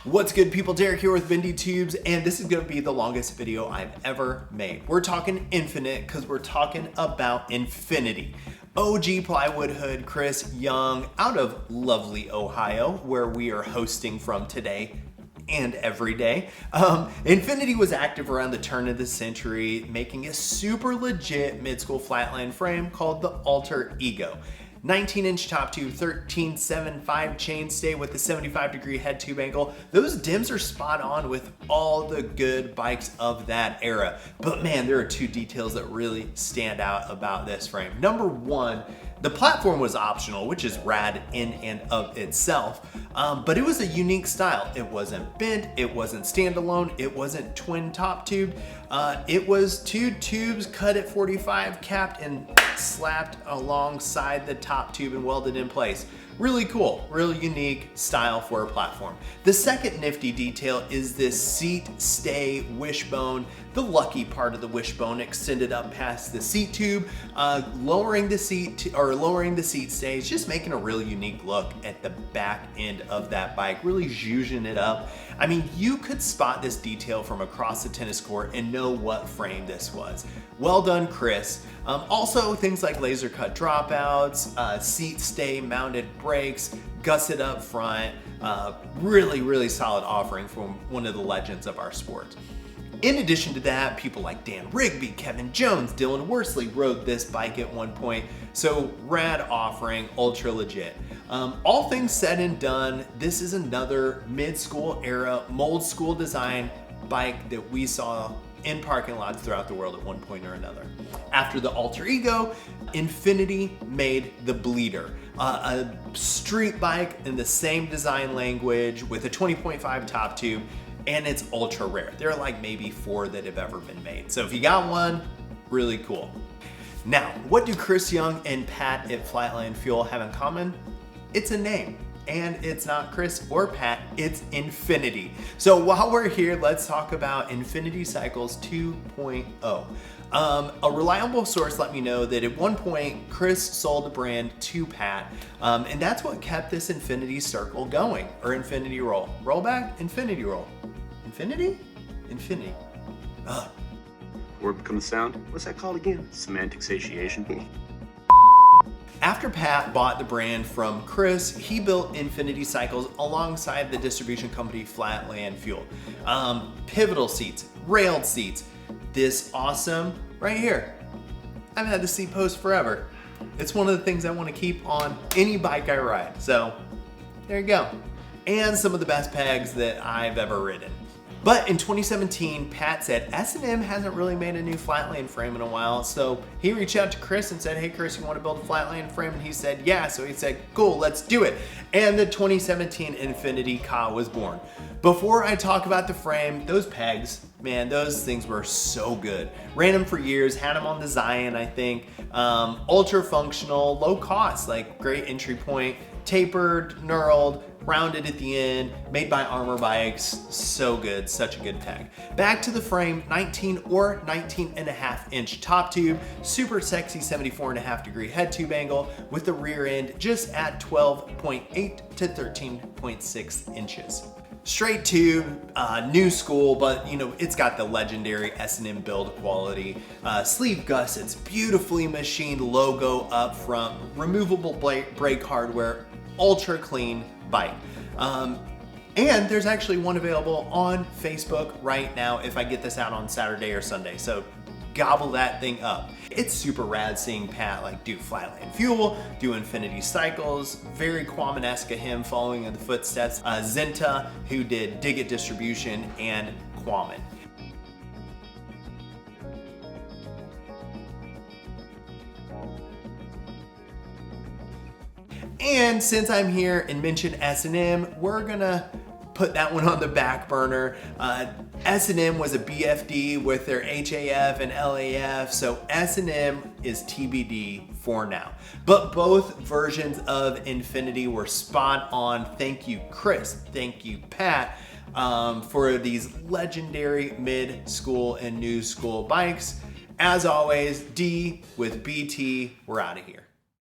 What's good, people? Derek here with benDy Tubes, and this is going to be the longest video I've ever made. We're talking Infinite because we're talking about Infinity. OG plywood hood Chris Young out of lovely Ohio, where we are hosting from today and every day. Infinity was active around the turn of the century, making a super legit mid-school flatline frame called the Alter Ego. 19-inch top tube, 13.75 chainstay with a 75-degree head tube angle. Those dims are spot on with all the good bikes of that era. But man, there are two details that really stand out about this frame. Number one, the platform was optional, which is rad in and of itself, but it was a unique style. It wasn't bent, it wasn't standalone, it wasn't twin top tubed. It was two tubes cut at 45, capped and slapped alongside the top tube and welded in place. Really cool, really unique style for a platform. The second nifty detail is this seat stay wishbone. The lucky part of the wishbone extended up past the seat tube, lowering the seat stays, just making a really unique look at the back end of that bike, really zhuzhing it up. I mean, you could spot this detail from across the tennis court and know what frame this was. Well done, Chris. Also, things like laser cut dropouts, seat stay mounted brakes, gusset up front, really solid offering from one of the legends of our sport. In addition to that, people like Dan Rigby, Kevin Jones, Dylan Worsley rode this bike at one point, so rad offering, ultra legit. All things said and done, this is another mid-school era, mold school design bike that we saw in parking lots throughout the world at one point or another. After the Alter Ego, Infinity made the Bleeder, a street bike in the same design language with a 20.5 top tube, and it's ultra rare. There are like maybe 4 that have ever been made. So if you got one, really cool. Now, what do Chris Young and Pat at Flatline Fuel have in common? It's a name. And it's not Chris or Pat, it's Infinity. So while we're here, let's talk about Infinity Cycles 2.0. A reliable source let me know that at one point, Chris sold the brand to Pat, and that's what kept this Infinity Circle going, or Infinity Roll. Roll back, Infinity Roll. Infinity? Infinity. Ugh. Word becomes sound. What's that called again? Semantic satiation. After Pat bought the brand from Chris, he built Infinity Cycles alongside the distribution company Flatland Fuel. Pivotal seats, railed seats, this awesome right here. I've had the seat post forever. It's one of the things I want to keep on any bike I ride. So there you go. And some of the best pegs that I've ever ridden. But in 2017, Pat said S&M hasn't really made a new flatland frame in a while, so he reached out to Chris and said, hey Chris, you want to build a flatland frame? And he said, yeah. So he said, cool, let's do it. And the 2017 Infinity Ka was born. Before I talk about the frame, those pegs, man, those things were so good. Ran them for years, had them on the Zion, I think. Ultra functional, low cost, like great entry point, tapered, knurled, rounded at the end, made by Armor Bikes. So good, such a good peg. Back to the frame, 19 or 19.5-inch top tube, super sexy 74.5-degree head tube angle with the rear end just at 12.8 to 13.6 inches. Straight tube, new school, but you know, it's got the legendary S&M build quality. Sleeve gussets, beautifully machined logo up front, removable brake hardware, ultra clean bike. And there's actually one available on Facebook right now if I get this out on Saturday or Sunday. So gobble that thing up. It's super rad seeing Pat like do Flatland Fuel, do Infinity Cycles, very Quammen-esque of him following in the footsteps. Zenta, who did Dig It Distribution and Quammen. And since I'm here and mentioned S&M, we're gonna put that one on the back burner. S&M was a BFD with their HAF and LAF, so S&M is TBD for now. But both versions of Infinity were spot on. Thank you, Chris. Thank you, Pat, for these legendary mid-school and new school bikes. As always, D with BT, we're out of here.